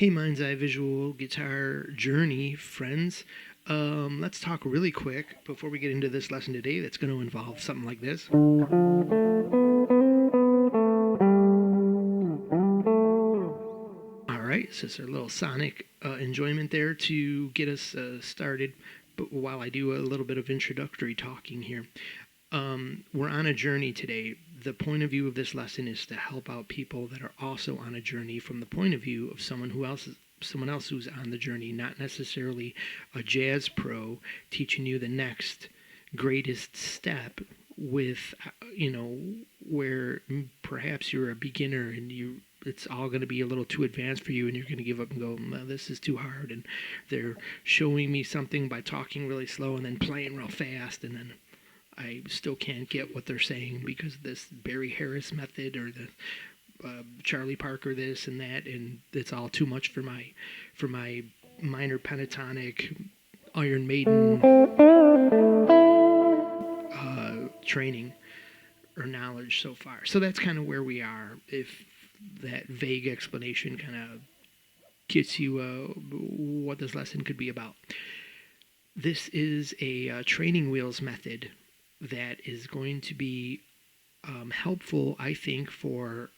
Hey, Mind's Eye Visual Guitar Journey friends. Let's talk really quick before we get into this lesson today that's going to involve something like this. All right, so it's a little sonic enjoyment there to get us started. But while I do a little bit of introductory talking here, we're on a journey today. The point of view of this lesson is to help out people that are also on a journey from the point of view of someone else who's on the journey, not necessarily a jazz pro teaching you the next greatest step with where perhaps you're a beginner and it's all going to be a little too advanced for you and you're going to give up and go, no, this is too hard, and they're showing me something by talking really slow and then playing real fast, and then I still can't get what they're saying because of this Barry Harris method or the Charlie Parker this and that, and it's all too much for my minor pentatonic Iron Maiden training or knowledge so far. So that's kind of where we are. If that vague explanation kind of gets you what this lesson could be about. This is a training wheels method that is going to be helpful, I think, for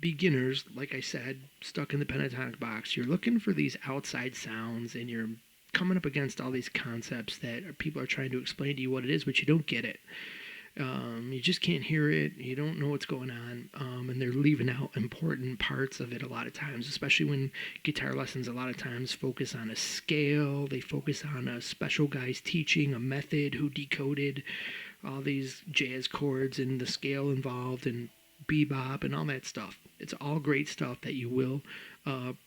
beginners, like I said, stuck in the pentatonic box. You're looking for these outside sounds and you're coming up against all these concepts that people are trying to explain to you what it is, but you don't get it. You just can't hear it. You don't know what's going on. And they're leaving out important parts of it a lot of times, especially when guitar lessons a lot of times focus on a scale. They focus on a special guy's teaching a method who decoded all these jazz chords and the scale involved and bebop and all that stuff. It's all great stuff that you will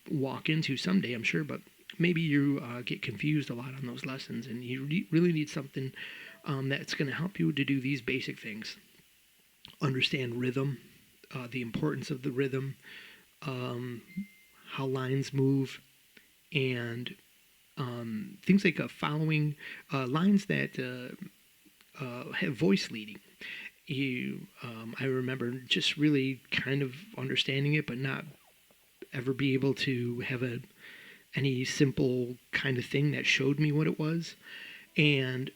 walk into someday, I'm sure, but maybe you get confused a lot on those lessons, and you really need something that's going to help you to do these basic things. Understand rhythm, the importance of the rhythm, how lines move, and things like following lines that have voice leading. I remember just really kind of understanding it, but not ever be able to have any simple kind of thing that showed me what it was. And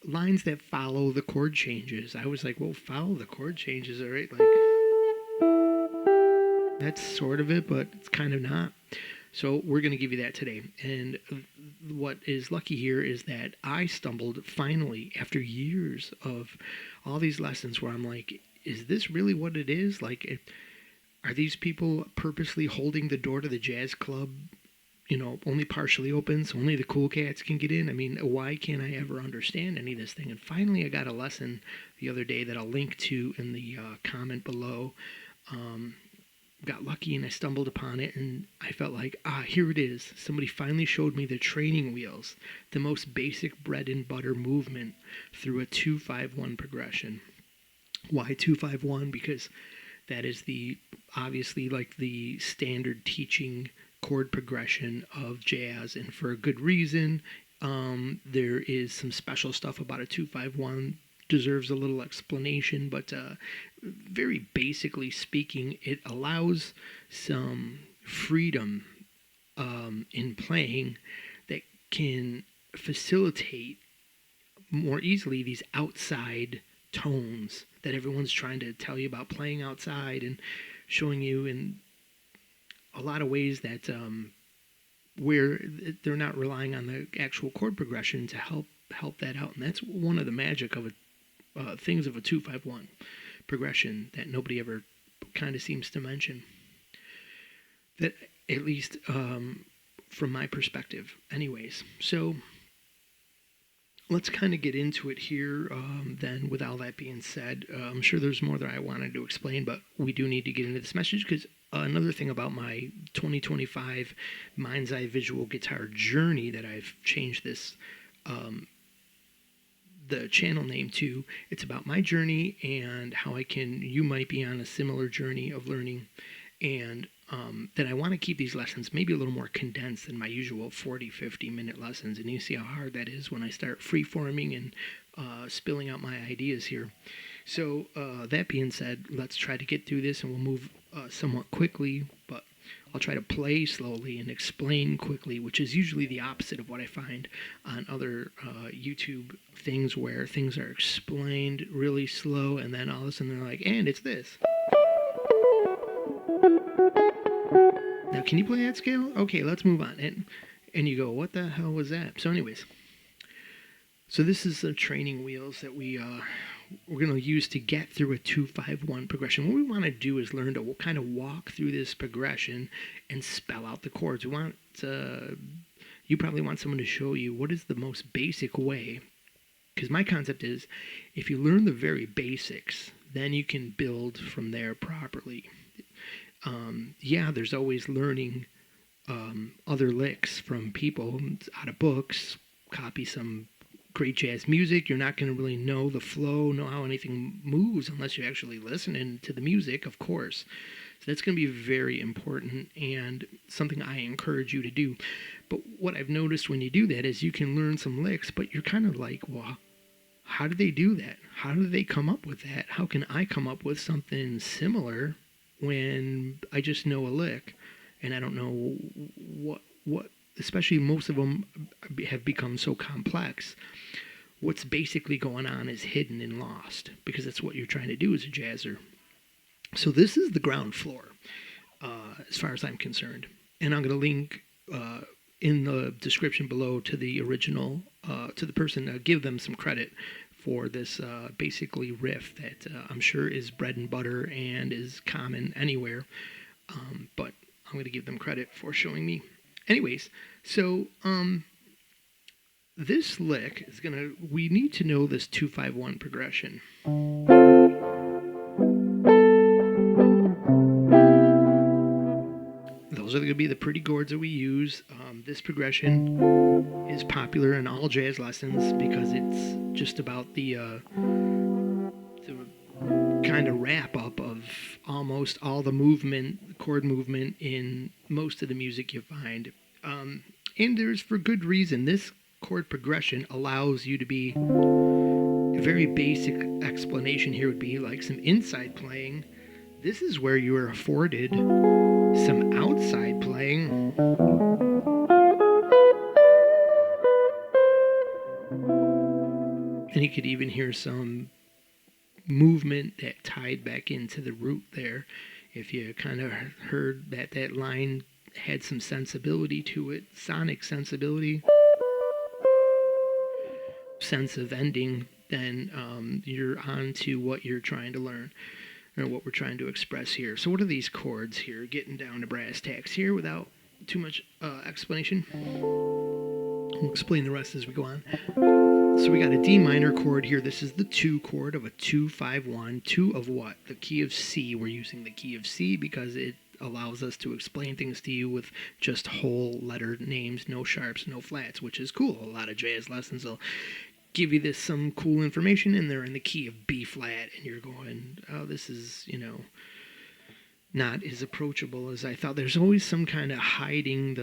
lines that follow the chord changes. I was like, well, follow the chord changes, all right? Like, that's sort of it, but it's kind of not. So we're going to give you that today. And what is lucky here is that I stumbled finally after years of all these lessons where I'm like, is this really what it is? Like, are these people purposely holding the door to the jazz club, only partially open, so only the cool cats can get in? I mean, why can't I ever understand any of this thing? And finally, I got a lesson the other day that I'll link to in the comment below. Got lucky and I stumbled upon it, and I felt like, here it is. Somebody finally showed me the training wheels, the most basic bread and butter movement through a 2-5-1 progression. Why 2-5-1? Because that is obviously like the standard teaching chord progression of jazz, and for a good reason. There is some special stuff about a 2-5-1, deserves a little explanation, but very basically speaking, it allows some freedom in playing that can facilitate more easily these outside tones that everyone's trying to tell you about, playing outside and showing you in a lot of ways that where they're not relying on the actual chord progression to help that out. And that's one of the magic of things of a 2-5-1 progression that nobody ever kind of seems to mention. That, at least from my perspective. Anyways, so let's kind of get into it here then. With all that being said, I'm sure there's more that I wanted to explain, but we do need to get into this message because another thing about my 2025 Mind's Eye Visual Guitar Journey that I've changed this the channel name to. It's about my journey and how you might be on a similar journey of learning, and that I want to keep these lessons maybe a little more condensed than my usual 40-50 minute lessons. And you see how hard that is when I start free-forming and spilling out my ideas here. So that being said, let's try to get through this, and we'll move somewhat quickly, but I'll try to play slowly and explain quickly, which is usually the opposite of what I find on other YouTube things where things are explained really slow and then all of a sudden they're like, and it's this. Now, can you play that scale? Okay, let's move on. And you go, what the hell was that? So anyways, so this is the training wheels that we're going to use to get through a 2-5-1 progression. What we want to do is learn to kind of walk through this progression and spell out the chords. We want you probably want someone to show you what is the most basic way, because my concept is if you learn the very basics, then you can build from there properly. Yeah, there's always learning other licks from people out of books, copy some great jazz music. You're not going to really know the flow, know how anything moves unless you actually listen to the music, of course. So that's going to be very important and something I encourage you to do. But what I've noticed when you do that is you can learn some licks, but you're kind of like, well, how did they do that? How did they come up with that? How can I come up with something similar when I just know a lick and I don't know what especially most of them have become so complex. What's basically going on is hidden and lost, because that's what you're trying to do as a jazzer. So this is the ground floor, as far as I'm concerned. And I'm going to link in the description below to the original, to the person, give them some credit for this basically riff that I'm sure is bread and butter and is common anywhere. But I'm going to give them credit for showing me. Anyways, so this lick is we need to know this 2-5-1 progression. Those are going to be the pretty chords that we use. This progression is popular in all jazz lessons because it's just about the kind of wrap up of almost all the movement, chord movement in most of the music you find. And there's for good reason. This chord progression allows you to be, a very basic explanation here would be like some inside playing. This is where you are afforded some outside playing. And you could even hear some movement that tied back into the root there. If you kind of heard that line had some sensibility to it, sonic sensibility, sense of ending, then you're on to what you're trying to learn, or what we're trying to express here. So what are these chords here, getting down to brass tacks here without too much explanation? We'll explain the rest as we go on. So we got a D minor chord here. This is the 2 chord of a 2-5-1. 2 of what? The key of C. We're using the key of C because it allows us to explain things to you with just whole letter names, no sharps, no flats, which is cool. A lot of jazz lessons will give you some cool information, and they're in the key of B flat, and you're going, oh, this is, not as approachable as I thought. There's always some kind of hiding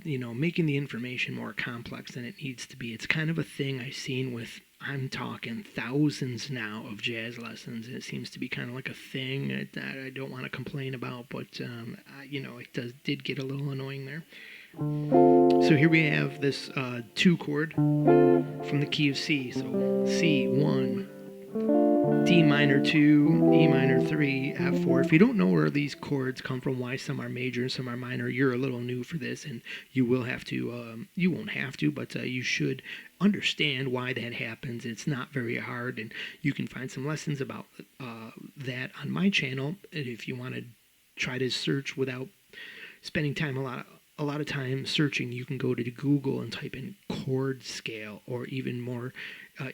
making the information more complex than it needs to be. It's kind of a thing I've seen with, I'm talking thousands now of jazz lessons. It seems to be kind of like a thing that I don't want to complain about, but it did get a little annoying there. So here we have this 2 chord from the key of C. So C1, D minor 2, E minor 3, F4. If you don't know where these chords come from, why some are major and some are minor, you're a little new for this, and you will have to, you won't have to, but you should understand why that happens. It's not very hard, and you can find some lessons about that on my channel. And if you want to try to search without spending time a lot of time searching, you can go to Google and type in chord scale, or even more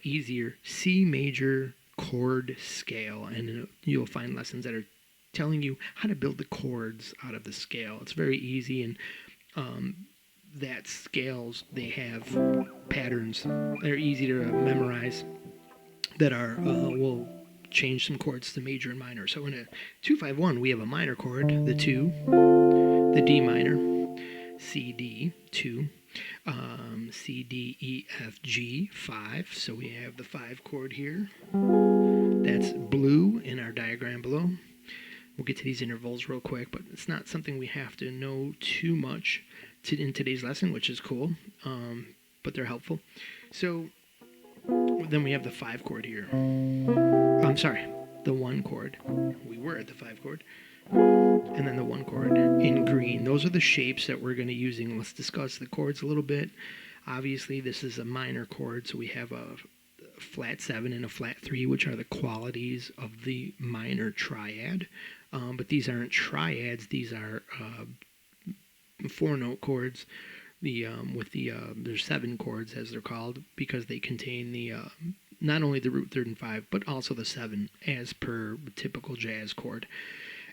easier, C major chord scale, and you'll find lessons that are telling you how to build the chords out of the scale. It's very easy, and that scales, they have patterns. They're easy to memorize that are will change some chords to major and minor. So in a 2-5-1, we have a minor chord, the 2, the D minor, C, D, 2, C, D, E, F, G, 5. So we have the 5 chord here. That's blue in our diagram below. We'll get to these intervals real quick, but it's not something we have to know too much in today's lesson, which is cool, but they're helpful. So then we have the 5 chord here. I'm sorry, the 1 chord. We were at the 5 chord. And then the 1 chord in green. Those are the shapes that we're going to be using. Let's discuss the chords a little bit. Obviously, this is a minor chord, so we have a flat 7 and a flat 3, which are the qualities of the minor triad. But these aren't triads. These are 4-note chords. There's 7 chords, as they're called, because they contain the not only the root, third, and 5, but also the 7, as per typical jazz chord.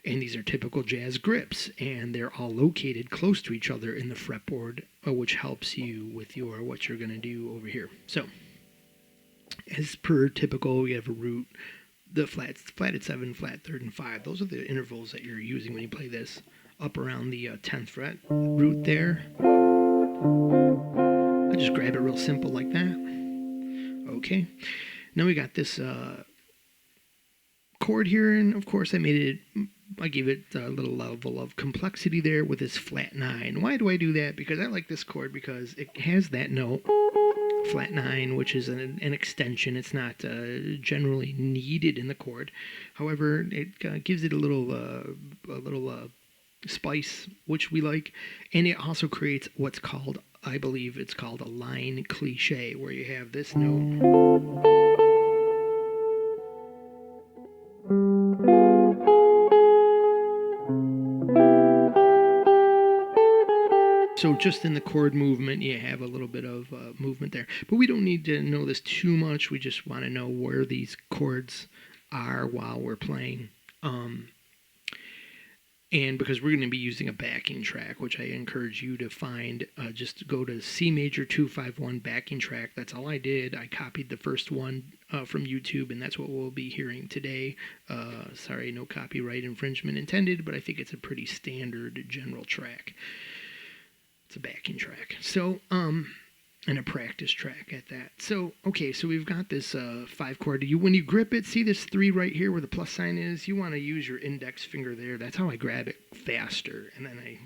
And these are typical jazz grips, and they're all located close to each other in the fretboard, which helps you with what you're going to do over here. So, as per typical, we have a root, the flatted 7, flat, third, and 5. Those are the intervals that you're using when you play this. Up around the 10th fret, root there. I just grab it real simple like that. Okay. Now we got this chord here, and of course I gave it a little level of complexity there with this flat 9. Why do I do that? Because I like this chord because it has that note, flat 9, which is an extension. It's not generally needed in the chord. However, it gives it a little spice, which we like, and it also creates what's called, I believe it's called a line cliche, where you have this note. So just in the chord movement, you have a little bit of movement there. But we don't need to know this too much. We just want to know where these chords are while we're playing. And because we're going to be using a backing track, which I encourage you to find, just go to C major 251 backing track. That's all I did. I copied the first one from YouTube, and that's what we'll be hearing today. Sorry, no copyright infringement intended, but I think it's a pretty standard general track. It's a backing track. So, and a practice track at that. So, okay, so we've got this 5 chord. When you grip it, see this 3 right here where the plus sign is? You want to use your index finger there. That's how I grab it faster. And then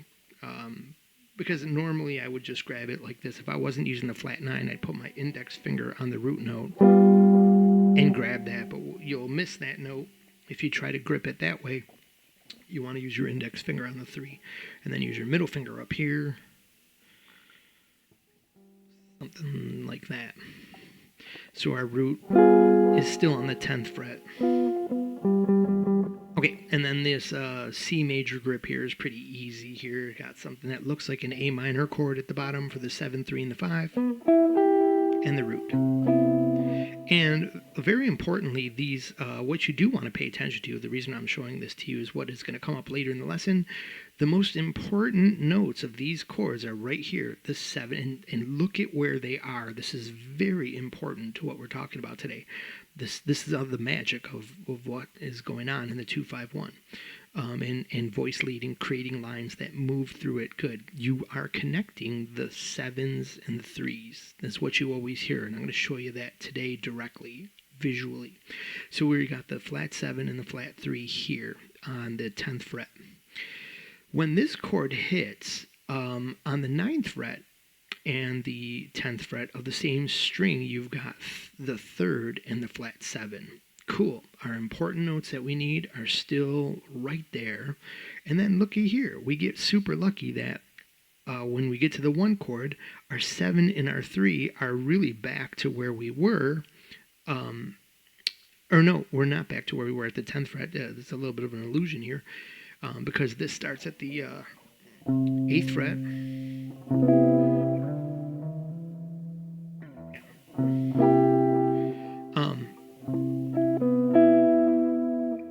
because normally I would just grab it like this. If I wasn't using the flat 9, I'd put my index finger on the root note and grab that. But you'll miss that note if you try to grip it that way. You want to use your index finger on the 3. And then use your middle finger up here. Something like that. So our root is still on the 10th fret. Okay, and then this C major grip here is pretty easy here. Got something that looks like an A minor chord at the bottom for the 7, 3, and the 5, and the root. And very importantly, these what you do want to pay attention to, the reason I'm showing this to you is what is going to come up later in the lesson. The most important notes of these chords are right here, the 7, and look at where they are. This is very important to what we're talking about today. This is the magic of what is going on in the 251. And voice leading, creating lines that move through it good. You are connecting the 7s and the 3s. That's what you always hear, and I'm going to show you that today directly, visually. So we got the flat 7 and the flat 3 here on the 10th fret. When this chord hits on the 9th fret and the 10th fret of the same string, you've got the 3rd and the flat 7. Cool. Our important notes that we need are still right there. And then looky here. We get super lucky that when we get to the 1 chord, our 7 and our 3 are really back to where we were. Or no, we're not back to where we were at the 10th fret. There's a little bit of an illusion here. Because this starts at the 8th fret.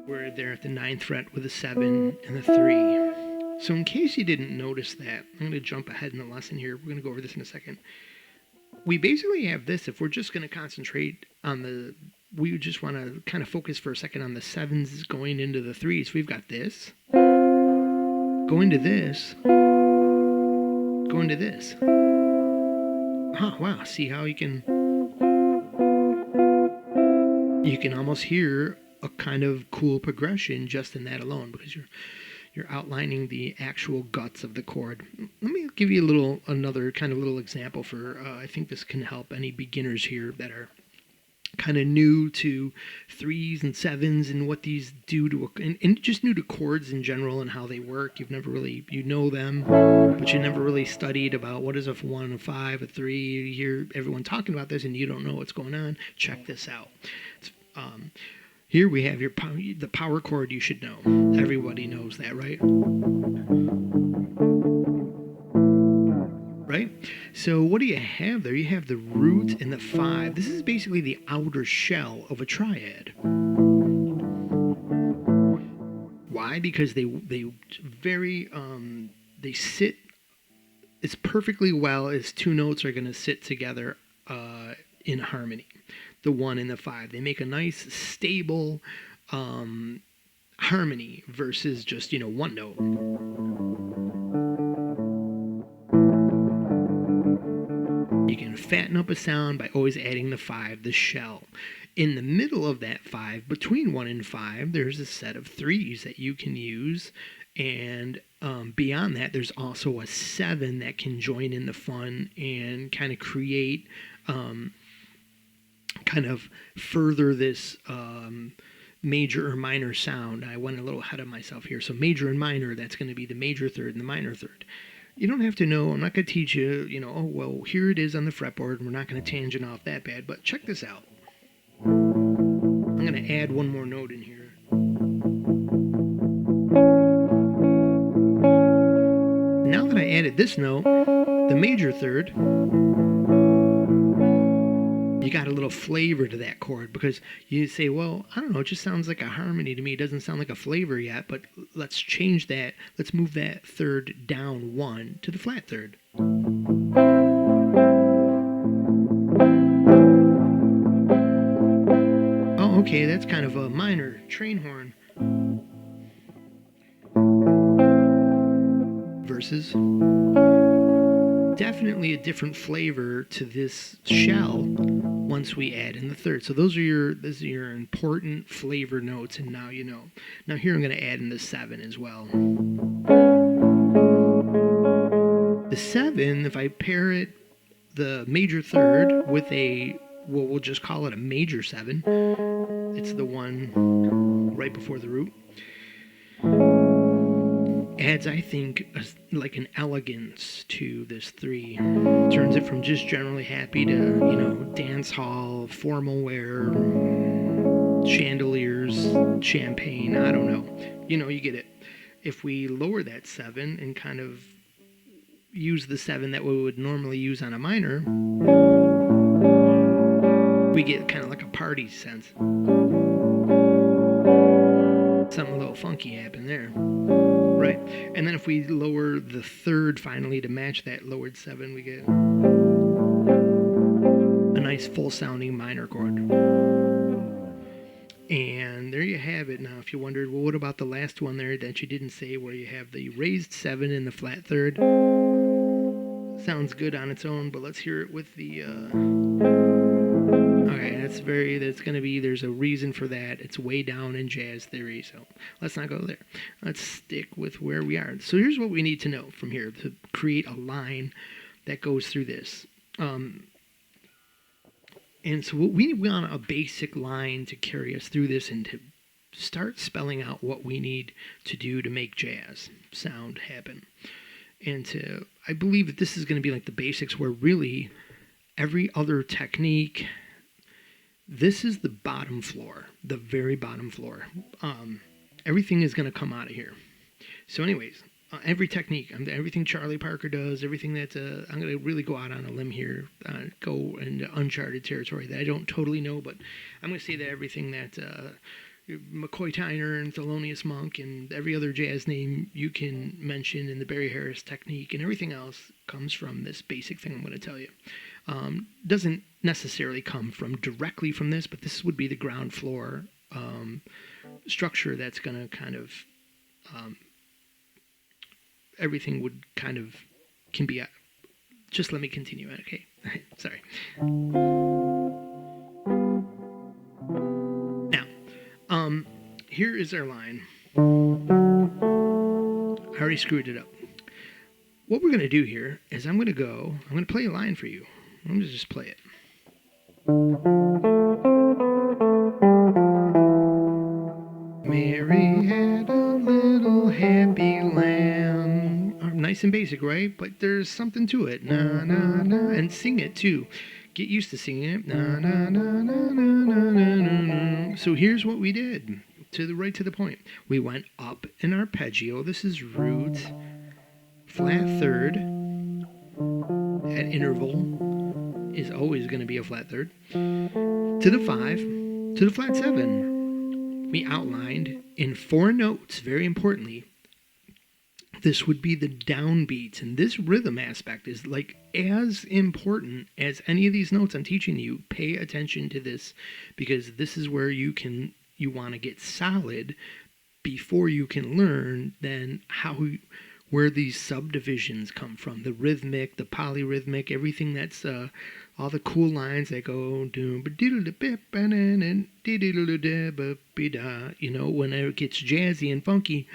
We're there at the 9th fret with a 7 and a 3. So in case you didn't notice that, I'm going to jump ahead in the lesson here. We're going to go over this in a second. We basically have this. If we're just going to concentrate on we just want to kind of focus for a second on the 7s going into the 3s. We've got this. Going to this. Going to this. Oh, wow. See how you can almost hear a kind of cool progression just in that alone, because you're outlining the actual guts of the chord. Let me give you another kind of little example for, I think this can help any beginners here that are kind of new to threes and sevens and what these do to, and just new to chords in general and how they work. You've never really, you know them, but you never really studied about what is a 1, a 5, a 3. You hear everyone talking about this and you don't know what's going on. Check this out. Here we have the power chord you should know. Everybody knows that, right? Right? So what do you have there? You have the root and the 5. This is basically the outer shell of a triad. Why? Because they sit as perfectly well as two notes are going to sit together in harmony. The 1 and the 5. They make a nice stable harmony versus just, one note. You can fatten up a sound by always adding the 5, the shell. In the middle of that 5, between 1 and 5, there's a set of 3s that you can use. And beyond that, there's also a 7 that can join in the fun and kind of create, kind of further this major or minor sound. I went a little ahead of myself here. So major and minor, that's going to be the major third and the minor third. You don't have to know. I'm not going to teach you, oh, well, here it is on the fretboard, and we're not going to tangent off that bad. But check this out. I'm going to add one more note in here. Now that I added this note, the major third, you got a little flavor to that chord, because you say, well, I don't know, it just sounds like a harmony to me. It doesn't sound like a flavor yet, but let's change that. Let's move that third down 1 to the flat third. Oh, okay, that's kind of a minor train horn. Versus definitely a different flavor to this shell once we add in the third. So those are your important flavor notes, and now you know. Now here I'm going to add in the 7 as well. The 7, if I pair it, the major third, with we'll just call it a major 7. It's the one right before the root. Adds, I think, like an elegance to this 3. Turns it from just generally happy to, dance hall, formal wear, chandeliers, champagne, I don't know. You get it. If we lower that 7 and kind of use the 7 that we would normally use on a minor, we get kind of like a party sense. Something a little funky happened there. Right? And then if we lower the third finally to match that lowered 7, we get a nice full sounding minor chord. And there you have it. Now, if you wondered, well, what about the last one there that you didn't say, where you have the raised 7 in the flat third? Sounds good on its own, but let's hear it with the okay, that's going to be, there's a reason for that. It's way down in jazz theory, so let's not go there. Let's stick with where we are. So here's what we need to know from here to create a line that goes through this. And so we want a basic line to carry us through this and to start spelling out what we need to do to make jazz sound happen. And I believe that this is going to be like the basics, where really every other technique, this is the bottom floor, the very bottom floor. Everything is going to come out of here. So anyways, every technique, everything Charlie Parker does, everything that I'm going to really go out on a limb here, go into uncharted territory that I don't totally know, but I'm going to say that everything that McCoy Tyner and Thelonious Monk and every other jazz name you can mention in the Barry Harris technique and everything else comes from this basic thing I'm going to tell you. Doesn't necessarily come directly from this, but this would be the ground floor structure that's going to kind of everything would kind of can be just let me continue. Okay. Sorry. Now, here is our line. I already screwed it up. What we're going to do here is I'm going to play a line for you. I'm going to just play it. Mary had a little happy lamb. Nice and basic, right? But there's something to it. Na, na, na. And sing it, too. Get used to singing it. Na, na, na, na, na, na, na, na. So here's what we did. Right to the point. We went up an arpeggio. This is root, flat third. At interval is always going to be a flat third. To the 5, to the flat 7. We outlined in 4 notes, very importantly. This would be the downbeats, and this rhythm aspect is like as important as any of these notes I'm teaching you. Pay attention to this, because this is where you want to get solid before you can learn then where these subdivisions come from, the rhythmic, the polyrhythmic, everything that's all the cool lines that go when it gets jazzy and funky.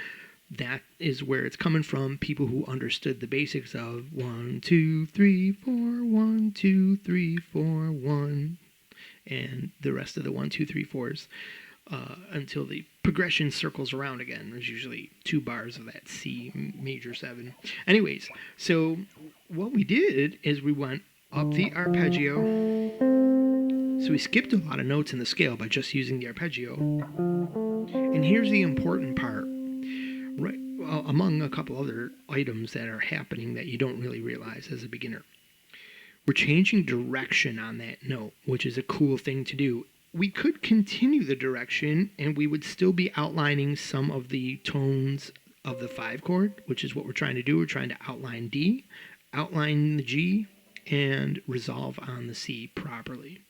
That is where it's coming from. People who understood the basics of 1, 2, 3, 4, 1, 2, 3, 4, 1, and the rest of the 1, 2, 3, 4s. Until the progression circles around again. There's usually 2 bars of that C major 7. Anyways, so what we did is we went up the arpeggio. So we skipped a lot of notes in the scale by just using the arpeggio. And here's the important part. Right, among a couple other items that are happening that you don't really realize as a beginner. We're changing direction on that note, which is a cool thing to do. We could continue the direction and we would still be outlining some of the tones of the 5 chord, which is what we're trying to do. We're trying to outline D, outline the G, and resolve on the C properly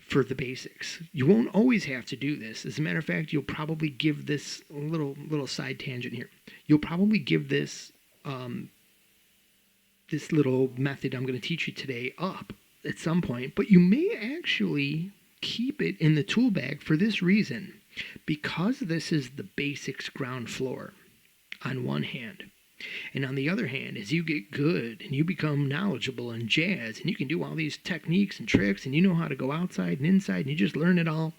for the basics. You won't always have to do this. As a matter of fact, you'll probably give this little side tangent here. You'll probably give this this little method I'm going to teach you today up at some point, but you may actually keep it in the tool bag for this reason. Because this is the basics ground floor on one hand, and on the other hand, as you get good and you become knowledgeable in jazz and you can do all these techniques and tricks and you know how to go outside and inside and you just learn it all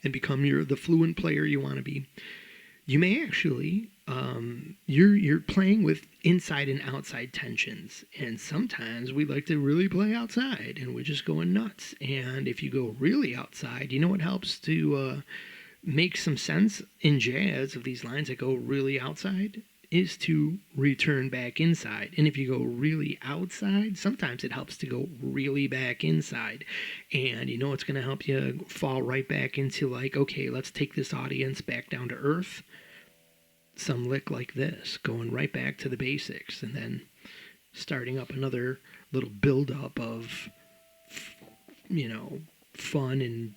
and become the fluent player you want to be, you may actually you're playing with inside and outside tensions, and sometimes we like to really play outside and we're just going nuts. And if you go really outside, you know what helps to make some sense in jazz of these lines that go really outside is to return back inside. And if you go really outside, sometimes it helps to go really back inside. And you know it's going to help you fall right back into like, okay, let's take this audience back down to earth. Some lick like this, going right back to the basics, and then starting up another little build-up of, fun and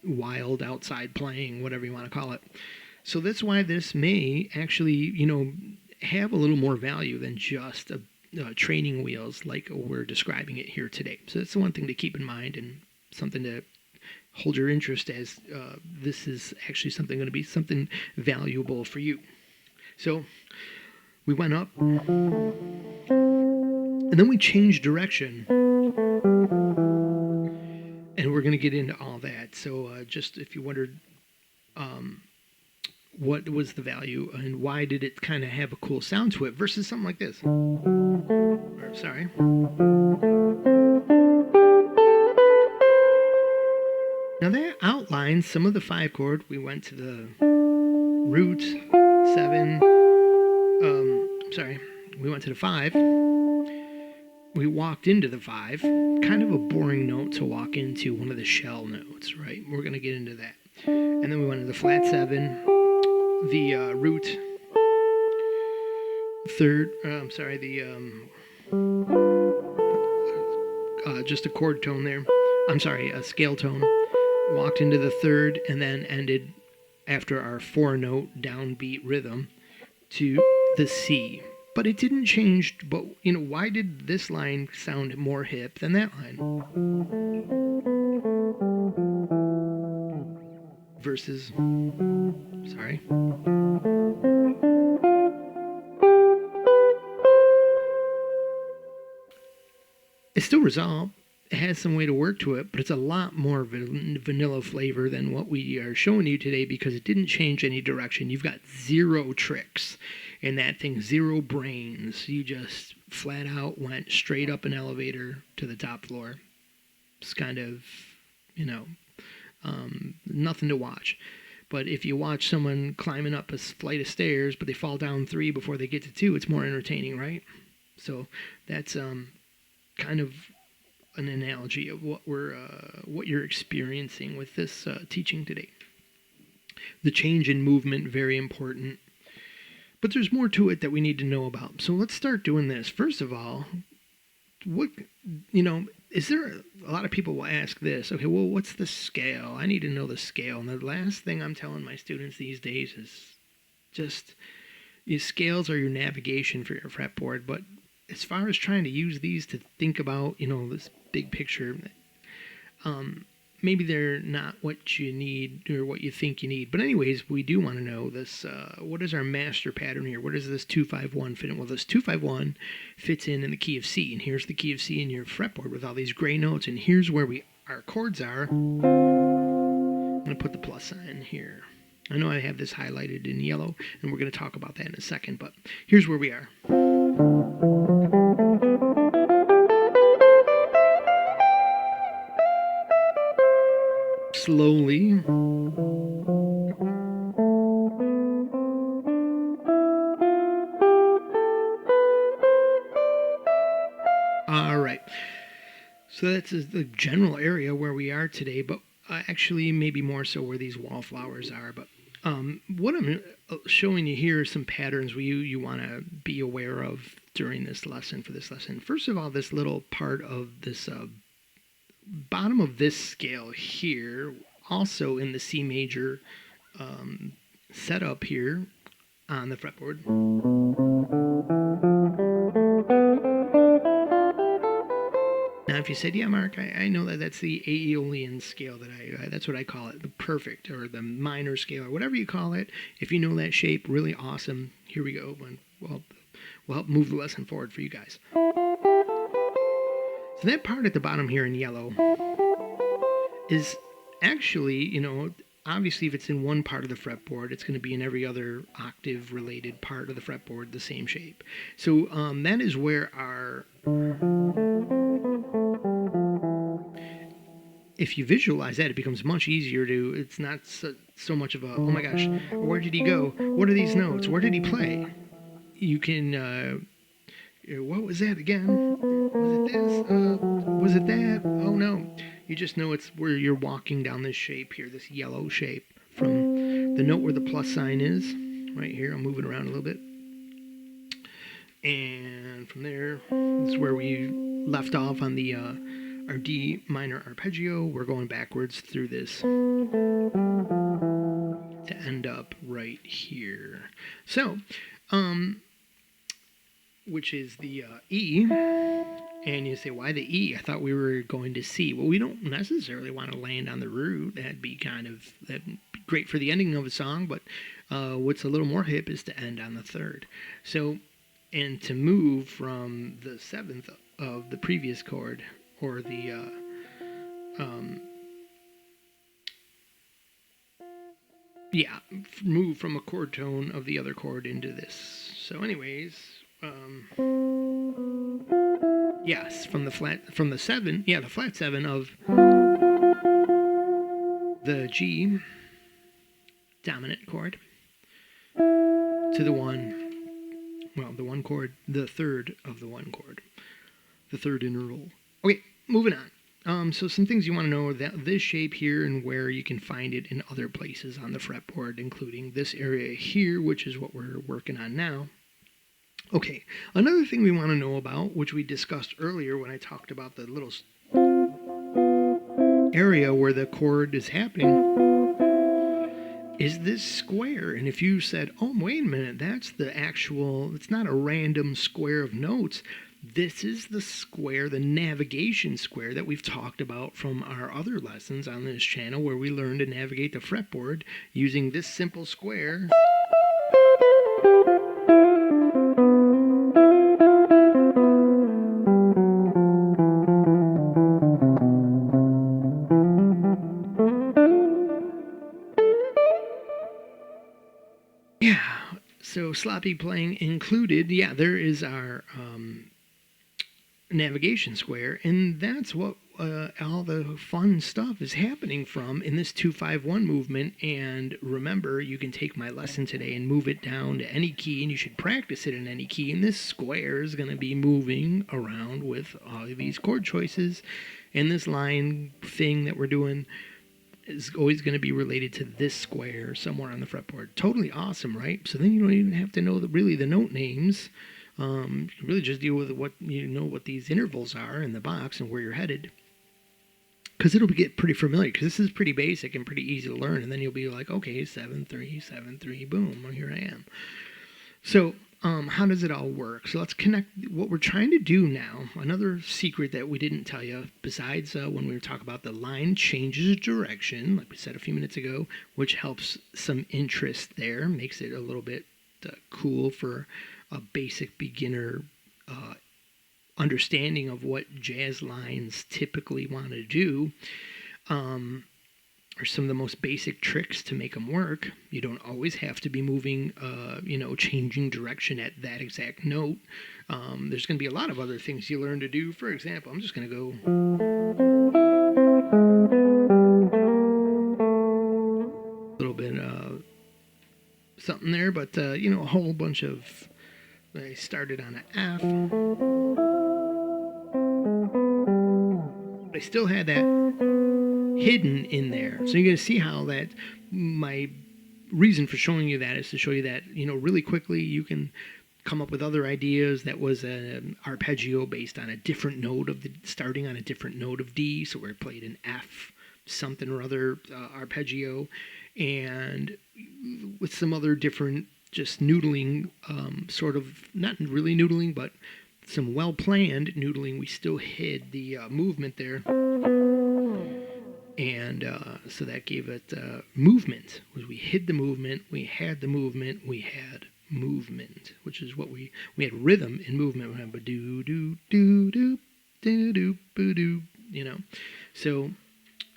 wild outside playing, whatever you want to call it. So that's why this may actually, have a little more value than just training wheels like we're describing it here today. So that's the one thing to keep in mind and something to hold your interest as this is actually going to be something valuable for you. So we went up, and then we changed direction, and we're going to get into all that. So just if you wondered what was the value and why did it kind of have a cool sound to it versus something like this. Sorry. Now that outlines some of the 5 chord. We went to the root 7. We went to the 5. We walked into the 5. Kind of a boring note to walk into, one of the shell notes, right? We're going to get into that. And then we went to the flat 7, the root 3rd, just a chord tone there. A scale tone. Walked into the 3rd and then ended after our 4-note downbeat rhythm to the C. But it didn't change, but why did this line sound more hip than that line? versus, sorry. It's still resolved. It has some way to work to it, but it's a lot more vanilla flavor than what we are showing you today because it didn't change any direction. You've got zero tricks in that thing, zero brains. You just flat out went straight up an elevator to the top floor. It's kind of, nothing to watch. But if you watch someone climbing up a flight of stairs, but they fall down 3 before they get to 2, it's more entertaining, right? So that's kind of an analogy of what you're experiencing with this teaching today. The change in movement, very important. But there's more to it that we need to know about. So let's start doing this. First of all, is there a lot of people will ask this, okay, well, what's the scale? I need to know the scale. And the last thing I'm telling my students these days is just, scales are your navigation for your fretboard, but as far as trying to use these to think about, this big picture, maybe they're not what you need or what you think you need. But anyways, we do want to know this, what is our master pattern here? What does this 2-5-1 fit in? Well, this 2-5-1 fits in the key of C, and here's the key of C in your fretboard with all these gray notes, and here's where our chords are. I'm going to put the plus sign here. I know I have this highlighted in yellow, and we're going to talk about that in a second, but here's where we are. Slowly. All right. So that's the general area where we are today, but actually maybe more so where these wallflowers are. But what I'm showing you here are some patterns you want to be aware of during this lesson, for this lesson. First of all, this little part of this bottom of this scale here, also in the C major setup here on the fretboard. Now, if you said, yeah, Mark, I know that's the Aeolian scale, that's what I call it, the perfect, or the minor scale, or whatever you call it. If you know that shape, really awesome. Here we go. We'll help move the lesson forward for you guys. So that part at the bottom here in yellow is actually, obviously if it's in one part of the fretboard, it's going to be in every other octave related part of the fretboard the same shape. So that is where if you visualize that, it becomes much easier it's not so much of a, oh my gosh, where did he go? What are these notes? Where did he play? You can, what was that again? Was it this? Was it that? Oh no. You just know it's where you're walking down this shape here, this yellow shape, from the note where the plus sign is, right here. I'm moving around a little bit. And from there, this is where we left off on the our D minor arpeggio. We're going backwards through this to end up right here. So, which is the E. And you say, why the E? I thought we were going to C. Well, we don't necessarily want to land on the root. That'd be great for the ending of a song, but what's a little more hip is to end on the third. So, and to move from the seventh of the previous chord, or the move from a chord tone of the other chord into this. So anyways, yes, from the flat 7, the flat 7 of the G dominant chord to the one chord, the third of the one chord, the third interval. Okay, moving on. So some things you want to know are that this shape here and where you can find it in other places on the fretboard, including this area here, which is what we're working on now. Okay, another thing we want to know about, which we discussed earlier when I talked about the little area where the chord is happening, is this square. And if you said, oh, wait a minute, that's the actual, it's not a random square of notes, This is the square, the navigation square that we've talked about from our other lessons on this channel, where we learn to navigate the fretboard using this simple square. Yeah, so sloppy playing included. Yeah, there is our navigation square, and that's what all the fun stuff is happening from in this 2-5-1 movement. And remember, you can take my lesson today and move it down to any key, and you should practice it in any key. And this square is going to be moving around with all of these chord choices, and this line thing that we're doing is always going to be related to this square somewhere on the fretboard. Totally awesome, right? So then you don't even have to know really the note names. You can really just deal with what these intervals are in the box and where you're headed, because it'll get pretty familiar, because this is pretty basic and pretty easy to learn. And then you'll be like, okay, 7-3, 7-3, boom, well, here I am. So how does it all work? So let's connect what we're trying to do now. Another secret that we didn't tell you, besides when we were talking about the line changes direction, like we said a few minutes ago, which helps some interest there, makes it a little bit cool for a basic beginner understanding of what jazz lines typically want to do, or some of the most basic tricks to make them work. You don't always have to be moving, changing direction at that exact note. There's going to be a lot of other things you learn to do. For example, I'm just going to go a little bit something there, but a whole bunch of. I started on an F. But I still had that hidden in there. So you're going to see how that, my reason for showing you that is to show you that, really quickly you can come up with other ideas. That was an arpeggio based on a different note starting on a different note of D. So we played an F something or other arpeggio, and with some other different just noodling, sort of, not really noodling, but some well-planned noodling. We still hid the movement there. And so that gave it movement. We hid the movement, we had the movement, we had movement, which is what we had rhythm in movement. We have a do do do do do do do do, So,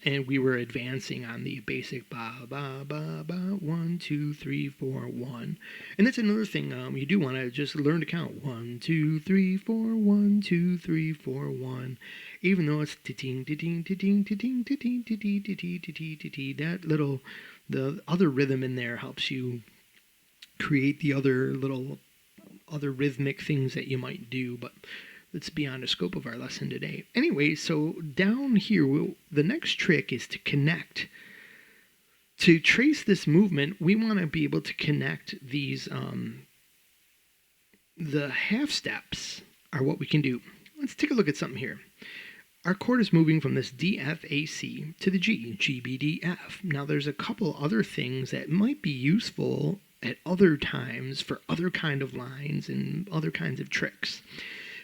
and we were advancing on the basic ba ba ba ba 1 2 3 4 1, and that's another thing. You do want to just learn to count 1 2 3 4 1 2 3 4 1, even though it's ting ting ting ting ting ting ting ting ting. That little, the other rhythm in there helps you create the other rhythmic things that you might do, but it's beyond the scope of our lesson today. Anyway, so down here, the next trick is to connect. To trace this movement, we want to be able to connect these, the half steps are what we can do. Let's take a look at something here. Our chord is moving from this D, F, A, C to the G, G, B, D, F. Now there's a couple other things that might be useful at other times for other kind of lines and other kinds of tricks.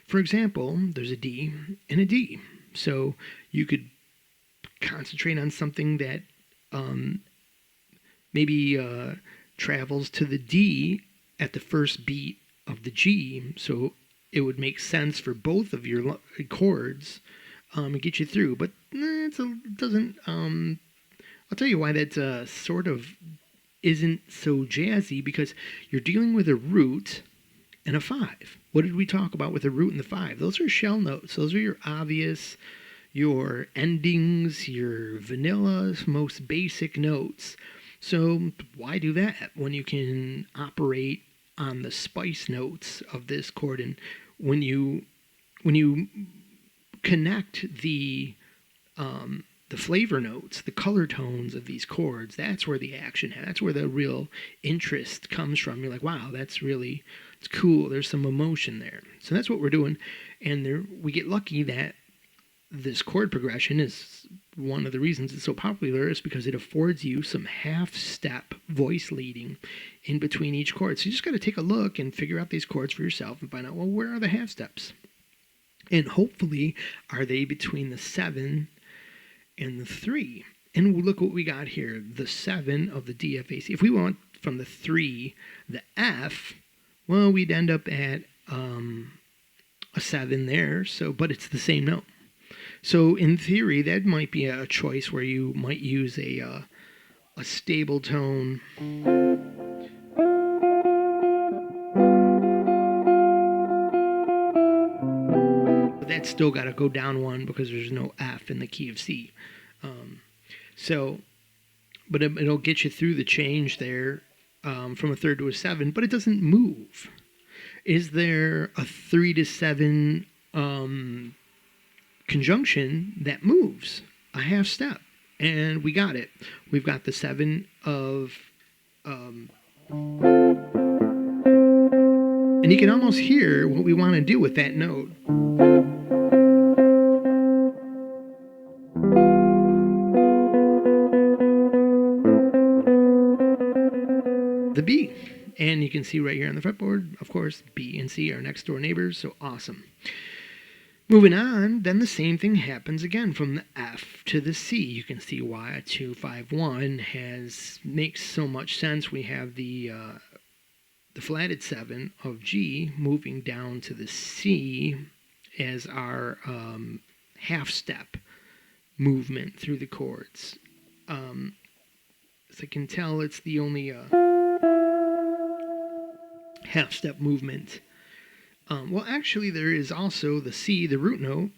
For example, there's a D and a D. So you could concentrate on something that maybe travels to the D at the first beat of the G. So it would make sense for both of your chords and get you through. But it doesn't. I'll tell you why that sort of isn't so jazzy, because you're dealing with a root and a 5. What did we talk about with the root and the 5? Those are shell notes. Those are your obvious, your endings, your vanilla, most basic notes. So why do that when you can operate on the spice notes of this chord? And when you connect the flavor notes, the color tones of these chords, that's where the action, that's where the real interest comes from. You're like, wow, that's really, it's cool. There's some emotion there. So that's what we're doing. And we get lucky that this chord progression is one of the reasons it's so popular, is because it affords you some half-step voice leading in between each chord. So you just got to take a look and figure out these chords for yourself and find out, well, where are the half steps? And hopefully, are they between the 7 and the 3? And look what we got here, the 7 of the DFAC. If we want from the 3, the F, well, we'd end up at a 7 there. So, but it's the same note. So in theory, that might be a choice where you might use a stable tone. But that's still got to go down 1 because there's no F in the key of C. But it'll get you through the change there from a 3rd to a 7, but it doesn't move. Is there a 3 to 7 conjunction that moves a half step? And we got it. We've got the 7 of... and you can almost hear what we want to do with that note. The B. And you can see right here on the fretboard, of course, B and C are next door neighbors, so awesome. Moving on, then the same thing happens again from the F to the C. You can see why a 2-5-1 makes so much sense. We have the flatted 7 of G moving down to the C as our half step movement through the chords. As I can tell, it's the only half step movement. Well, actually, there is also the C, the root note.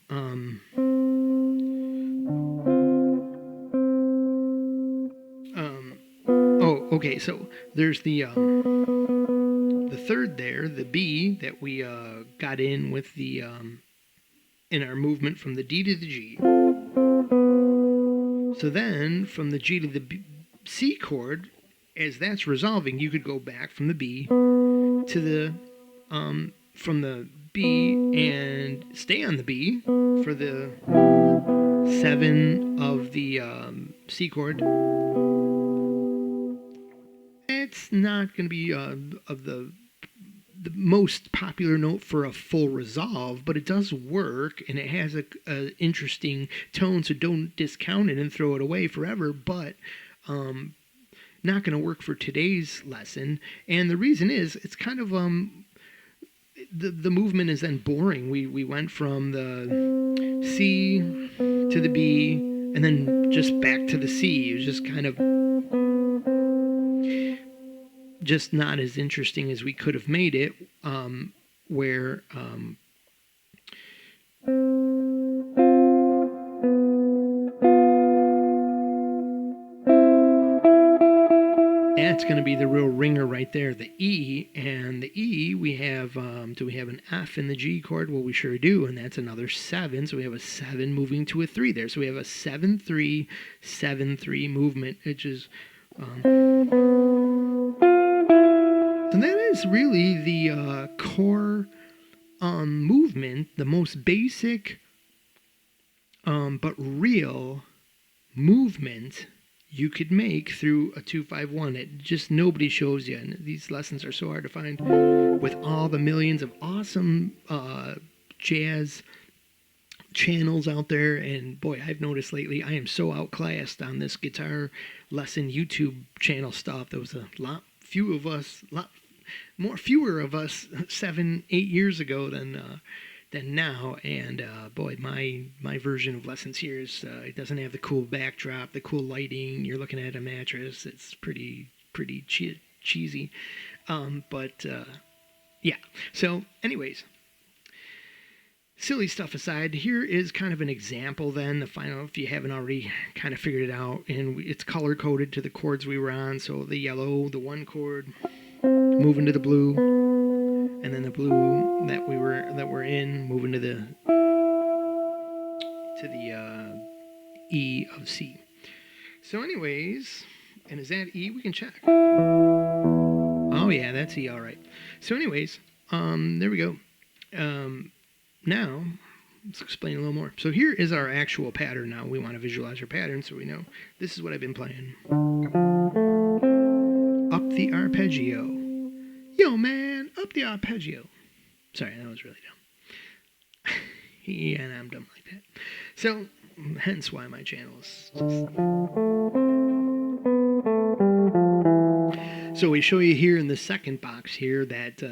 Okay. So there's the 3rd there, the B that we got in with the in our movement from the D to the G. So then, from the G to the C chord, as that's resolving, you could go back from the B to the from the B and stay on the B for the 7 of the C chord. It's not going to be of the most popular note for a full resolve, but it does work, and it has a interesting tone, so don't discount it and throw it away forever, but not going to work for today's lesson. And the reason is, it's kind of the movement is then boring. We went from the C to the B and then just back to the C. It was just kind of just not as interesting as we could have made it, where that's going to be the real ringer right there, the E. And the E, we have, do we have an F in the G chord? Well, we sure do, and that's another 7. So we have a 7 moving to a 3 there. So we have a 7-3, 7-3 movement, which is... and that is really the core movement, the most basic but real movement you could make through a 2-5-1. It just nobody shows you, and these lessons are so hard to find with all the millions of awesome jazz channels out there. And boy, I've noticed lately I am so outclassed on this guitar lesson YouTube channel stuff. There was a fewer of us 7-8 years ago than now, and boy, my version of lessons here is it doesn't have the cool backdrop, the cool lighting. You're looking at a mattress. It's pretty cheesy, but yeah. So, anyways, silly stuff aside, here is kind of an example. Then the final, if you haven't already kind of figured it out, and it's color coded to the chords we were on. So the yellow, the 1 chord, moving to the blue, and then the blue that we're in, moving to the E of C. So anyways, and is that E? We can check. Oh yeah, that's E, all right. So anyways, there we go. Now let's explain a little more. So here is our actual pattern. Now we want to visualize our pattern so we know this is what I've been playing. Up the arpeggio. Yo man, up the arpeggio. Sorry, that was really dumb. Yeah, and I'm dumb like that. So, hence why my channel is just... So we show you here in the second box here that,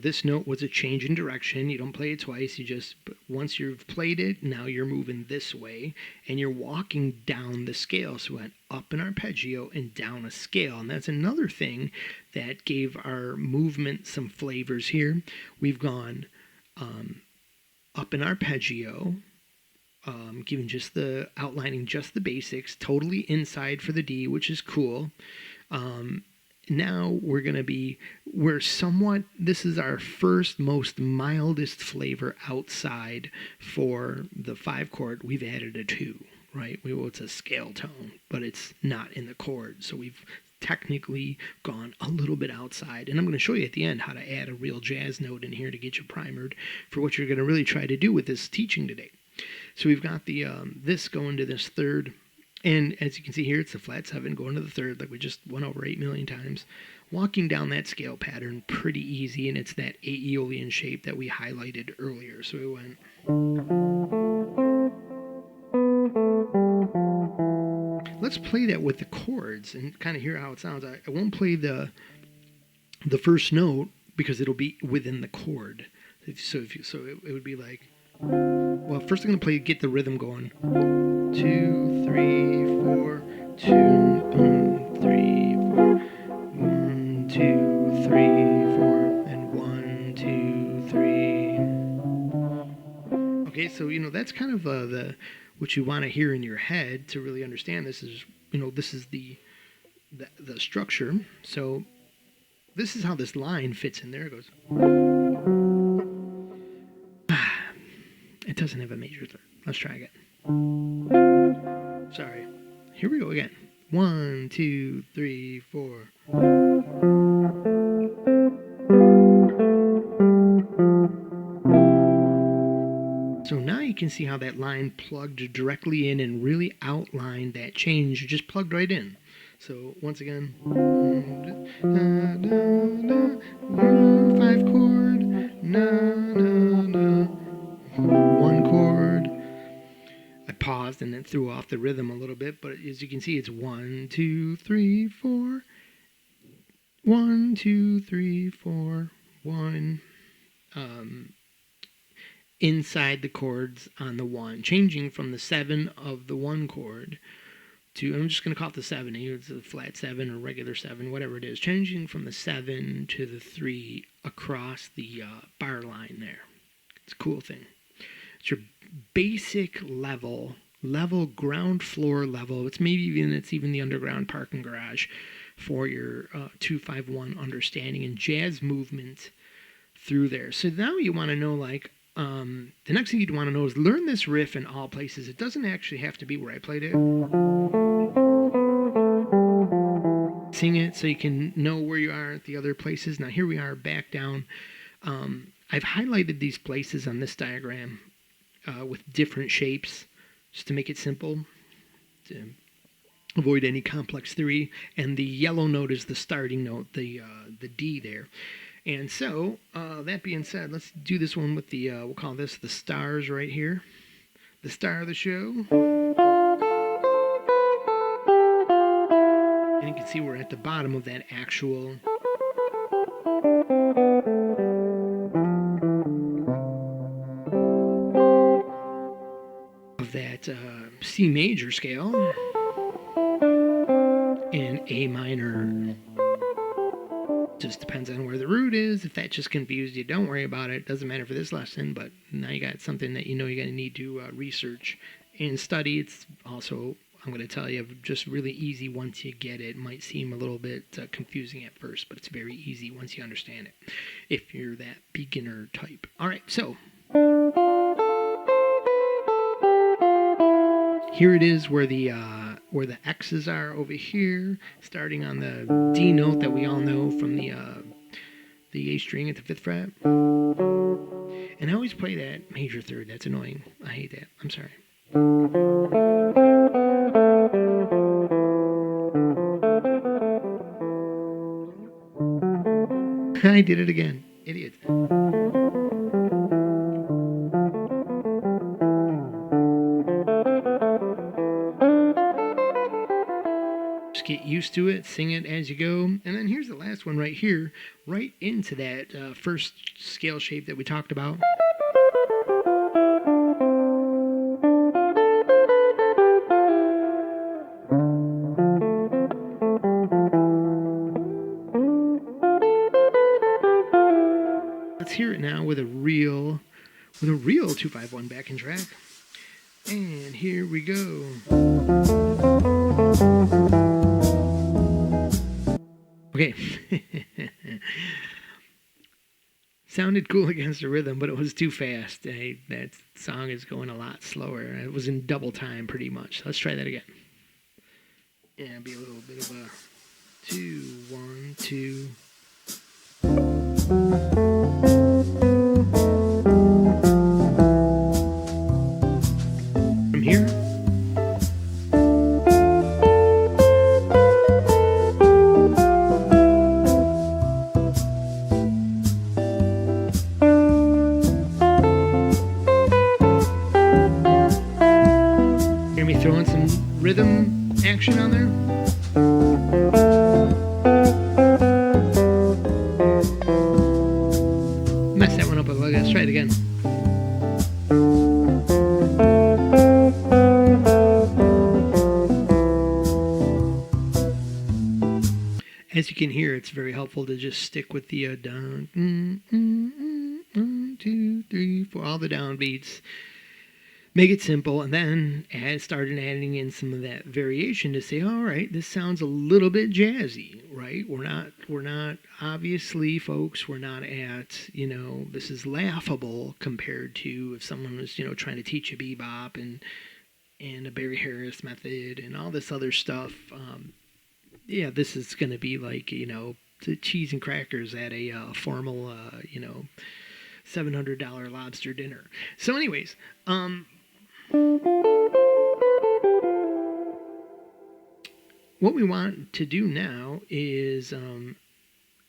this note was a change in direction. You don't play it twice. You just, once you've played it, now you're moving this way and you're walking down the scale. So we went up an arpeggio and down a scale. And that's another thing that gave our movement some flavors here. We've gone up an arpeggio, giving just the outlining just the basics, totally inside for the D, which is cool. Now this is our first most mildest flavor outside for the 5 chord. We've added a 2, right? It's a scale tone, but it's not in the chord. So we've technically gone a little bit outside. And I'm going to show you at the end how to add a real jazz note in here to get you primered for what you're going to really try to do with this teaching today. So we've got the this going to this third. And as you can see here, it's the flat 7 going to the third, like we just went over 8 million times. Walking down that scale pattern pretty easy, and it's that Aeolian shape that we highlighted earlier. So we went. Let's play that with the chords and kind of hear how it sounds. I won't play the first note because it'll be within the chord. So it would be like. Well, first I'm going to get the rhythm going. 2, 3, 4, 2, 3, 4, 1, 2, 3, 4, and 1, 2, 3. Okay, so that's kind of what you want to hear in your head to really understand this is this is the structure. So this is how this line fits in there. It goes. It doesn't have a major third. Let's try again. Sorry. Here we go again. 1, 2, 3, 4. So now you can see how that line plugged directly in and really outlined that change. You just plugged right in. So once again, 5 chord, 1 chord. I paused and then threw off the rhythm a little bit, but as you can see, it's 1, 2, 3, 4. 1, 2, 3, 4, 1. Inside the chords on the 1, changing from the 7 of the 1 chord to, I'm just going to call it the 7. It's a flat 7 or regular 7, whatever it is. Changing from the 7 to the 3 across the bar line there. It's a cool thing. It's your basic level ground floor level. It's even the underground parking garage for your 2-5-1 understanding and jazz movement through there. So now you want to know, like, the next thing you'd want to know is learn this riff in all places. It doesn't actually have to be where I played it. Sing it so you can know where you are at the other places. Now here we are back down. I've highlighted these places on this diagram with different shapes just to make it simple, to avoid any complex theory. And the yellow note is the starting note, the D there. And so, that being said, let's do this one with the, we'll call this the stars right here. The star of the show. And you can see we're at the bottom of that actual C major scale and A minor. Just depends on where the root is. If that just confused you, don't worry about it. Doesn't matter for this lesson, but now you got something that you're going to need to research and study. It's also, I'm going to tell you, just really easy once you get it. It might seem a little bit confusing at first, but it's very easy once you understand it, if you're that beginner type. All right, so here it is where the X's are over here, starting on the D note that we all know from the A string at the 5th fret. And I always play that major third. That's annoying. I hate that. I'm sorry. I did it again. Idiot. used to it, sing it as you go. And then here's the last one right here, right into that first scale shape that we talked about. Let's hear it now with a real 251 backing track. And here we go. Okay. Sounded cool against the rhythm, but it was too fast. That song is going a lot slower. It was in double time pretty much. Let's try that again. Yeah, it'll be a little bit of a 2, 1, 2. From here. Hear me throwing some rhythm action on there? Mess that one up a little. Let's try it again. As you can hear, it's very helpful to just stick with the down, 1, 2, 3, 4, all the downbeats. Make it simple, and then start adding in some of that variation to say, all right, this sounds a little bit jazzy, right? We're not obviously, folks, we're not at, this is laughable compared to if someone was, trying to teach you bebop and a Barry Harris method and all this other stuff. Yeah, this is going to be like, the cheese and crackers at a formal, $700 lobster dinner. So anyways, what we want to do now is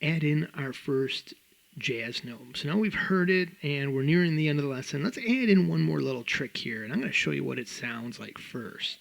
add in our first jazz note. So now we've heard it and we're nearing the end of the lesson. Let's add in one more little trick here, and I'm going to show you what it sounds like first.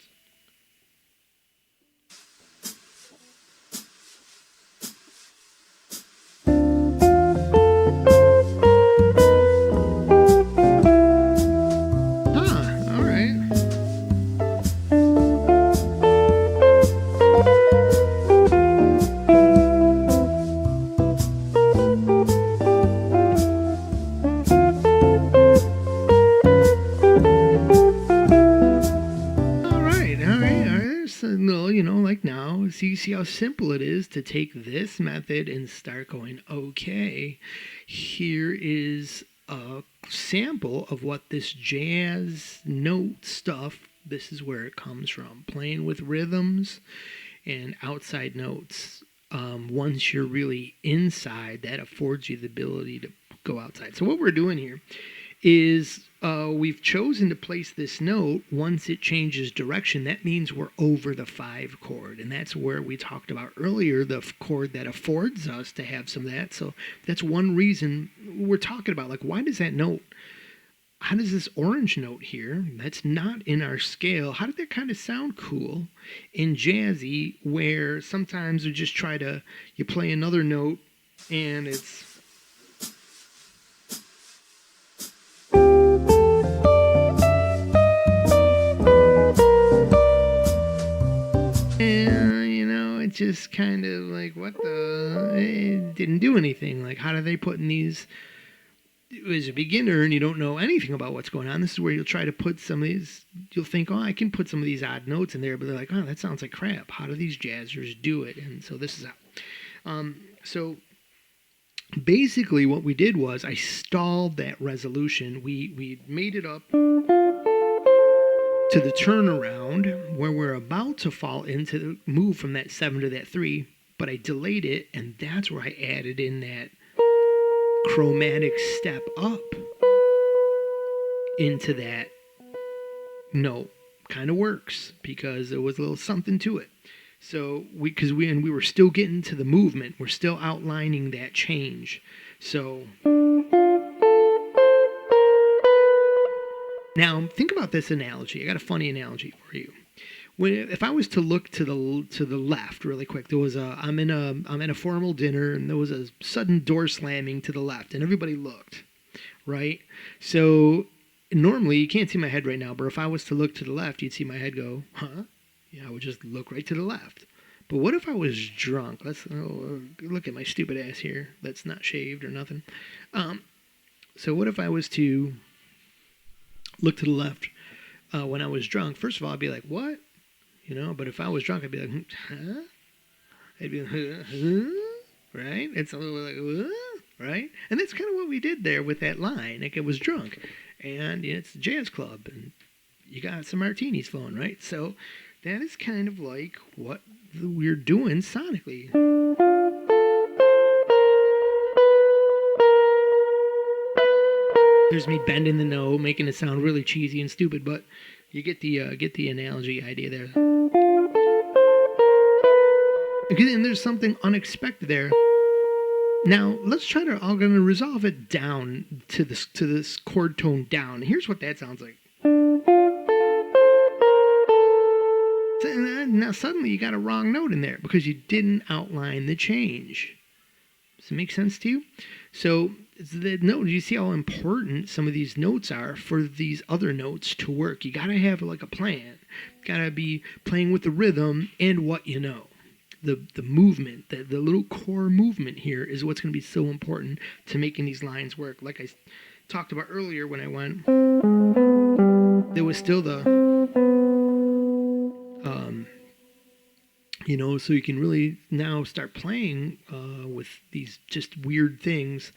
So you see how simple it is to take this method and start going, okay, here is a sample of what this jazz note stuff, this is where it comes from. Playing with rhythms and outside notes. Once you're really inside, that affords you the ability to go outside. So what we're doing here is we've chosen to place this note. Once it changes direction, that means we're over the 5 chord, and that's where we talked about earlier, the chord that affords us to have some of that. So that's one reason we're talking about, like, why does that note, how does this orange note here, that's not in our scale, how did that kind of sound cool and jazzy, where sometimes we just try to, you play another note and it's, it's just kind of like, what the, it didn't do anything. Like, how do they put in these, as a beginner and you don't know anything about what's going on, this is where you'll try to put some of these, you'll think, oh, I can put some of these odd notes in there, but they're like, oh, that sounds like crap. How do these jazzers do it? And so this is how. So basically what we did was I stalled that resolution. We made it up to the turnaround where we're about to fall into the move from that 7 to that 3, but I delayed it, and that's where I added in that chromatic step up into that note. Kind of works because there was a little something to it. So because we were still getting to the movement, we're still outlining that change. So now think about this analogy. I got a funny analogy for you. if I was to look to the left really quick, there was I'm in a formal dinner, and there was a sudden door slamming to the left, and everybody looked, right? So normally you can't see my head right now, but if I was to look to the left, you'd see my head go, huh? Yeah, I would just look right to the left. But what if I was drunk? Look at my stupid ass here. That's not shaved or nothing. So what if I was to look to the left when I was drunk? First of all, I'd be like, what? But if I was drunk, I'd be like, huh? I'd be like, huh? Right? It's a little like, right? And that's kind of what we did there with that line. Like, I was drunk. And it's a jazz club, and you got some martinis flowing, right? So that is kind of like what we're doing sonically. There's me bending the note, making it sound really cheesy and stupid, but you get the analogy idea there. And there's something unexpected there. Now let's try to. I'm going to resolve it down to this chord tone down. Here's what that sounds like. Now suddenly you got a wrong note in there because you didn't outline the change. Does it make sense to you? So the note, you see how important some of these notes are for these other notes to work. You got to have like a plan. Got to be playing with the rhythm and what you know. The movement, the little core movement here is what's going to be so important to making these lines work. Like I talked about earlier when I went, there was still so you can really now start playing with these just weird things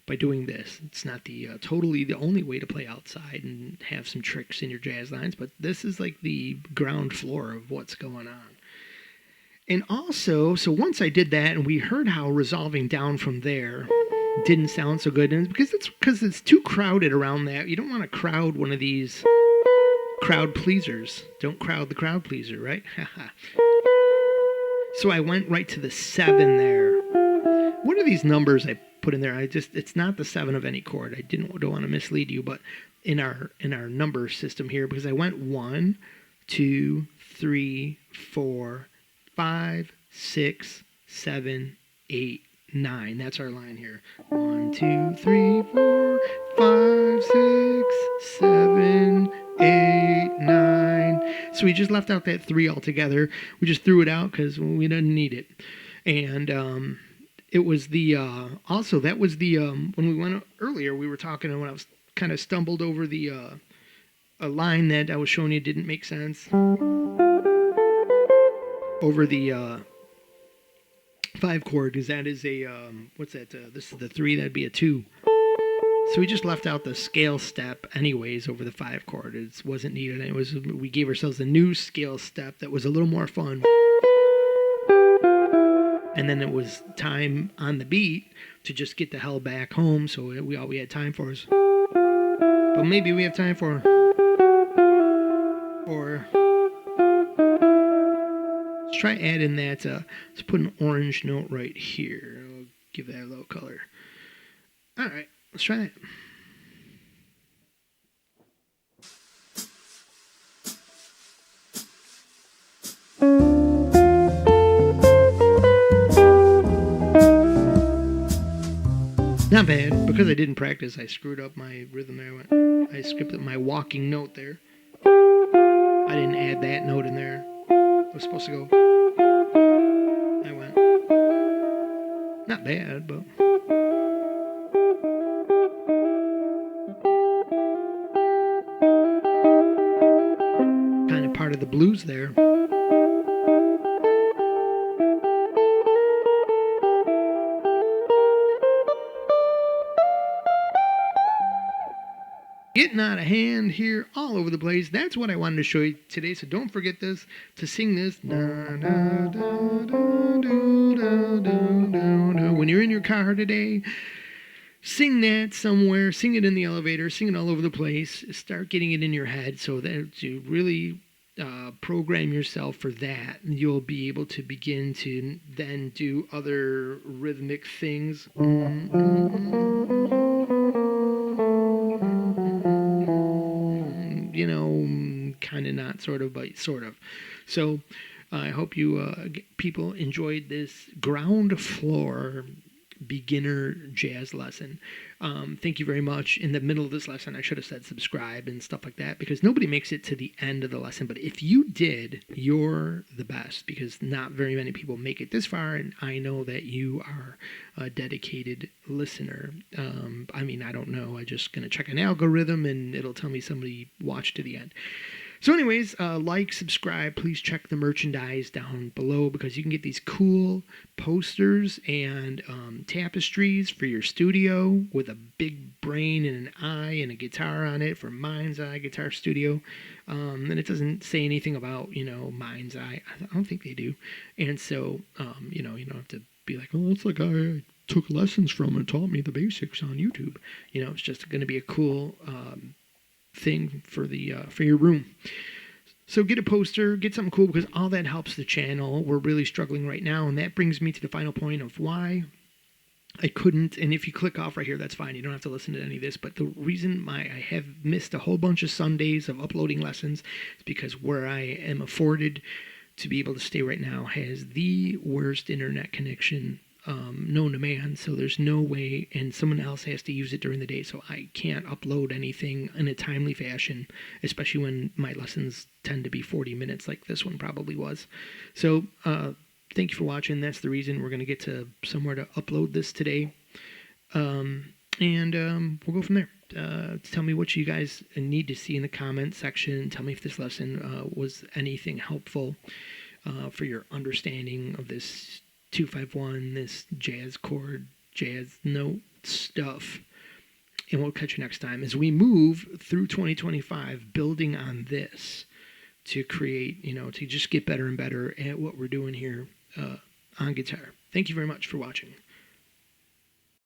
by doing this. It's not totally the only way to play outside and have some tricks in your jazz lines, but this is like the ground floor of what's going on. And also, so once I did that and we heard how resolving down from there didn't sound so good, and because it's too crowded around that. You don't want to crowd one of these crowd pleasers. Don't crowd the crowd pleaser, right? So I went right to the 7 there. What are these numbers I put in there? It's not the 7 of any chord. I don't want to mislead you, but in our number system here, because I went 1, 2, 3, 4, 5, 6, 7, 8, 9. That's our line here. 1, 2, 3, 4, 5, 6, 7, 8, 9. So we just left out that 3 altogether. We just threw it out because we didn't need it. And it was also that was when we went earlier, we were talking, and when I was kind of stumbled over a line that I was showing you didn't make sense. Over the 5 chord, because that is a what's that? This is the 3. That'd be a 2. So we just left out the scale step, anyways, over the 5 chord. It wasn't needed. We gave ourselves a new scale step that was a little more fun. And then it was time on the beat to just get the hell back home. So all we had time for is, but maybe we have time for. Let's try adding that. Let's put an orange note right here. I'll give that a little color. All right, let's try it. Not bad. Because I didn't practice, I screwed up my rhythm there. I skipped my walking note there. I didn't add that note in there. I was supposed to go. I went. Not bad, but. Kind of part of the blues there. Getting out of hand here all over the place. That's what I wanted to show you today. So don't forget this, to sing this. When you're in your car today, sing that somewhere. Sing it in the elevator. Sing it all over the place. Start getting it in your head so that you really program yourself for that. You'll be able to begin to then do other rhythmic things. kind of not, sort of, but sort of. So I hope you people enjoyed this ground floor beginner jazz lesson. Thank you very much. In the middle of this lesson, I should have said subscribe and stuff like that, because nobody makes it to the end of the lesson. But if you did, you're the best, because not very many people make it this far, and I know that you are a dedicated listener. I mean, I don't know. I'm just going to check an algorithm, and it'll tell me somebody watched to the end. So anyways, like, subscribe, please check the merchandise down below, because you can get these cool posters and tapestries for your studio with a big brain and an eye and a guitar on it for Mind's Eye Guitar Studio. And it doesn't say anything about, Mind's Eye. I don't think they do. And so, you don't have to be like, oh, it's like I took lessons from and taught me the basics on YouTube. It's just going to be a cool thing for your room. So get a poster, get something cool, because all that helps the channel. We're really struggling right now, and that brings me to the final point of why I couldn't. And if you click off right here, that's fine. You don't have to listen to any of this. But the reason I have missed a whole bunch of Sundays of uploading lessons is because where I am afforded to be able to stay right now has the worst internet connection known to man, so there's no way, and someone else has to use it during the day, so I can't upload anything in a timely fashion, especially when my lessons tend to be 40 minutes like this one probably was. So thank you for watching. That's the reason we're going to get to somewhere to upload this today, and we'll go from there. Tell me what you guys need to see in the comment section. Tell me if this lesson was anything helpful for your understanding of this 251, this jazz chord, jazz note stuff. And we'll catch you next time as we move through 2025, building on this to create, to just get better and better at what we're doing here on guitar. Thank you very much for watching.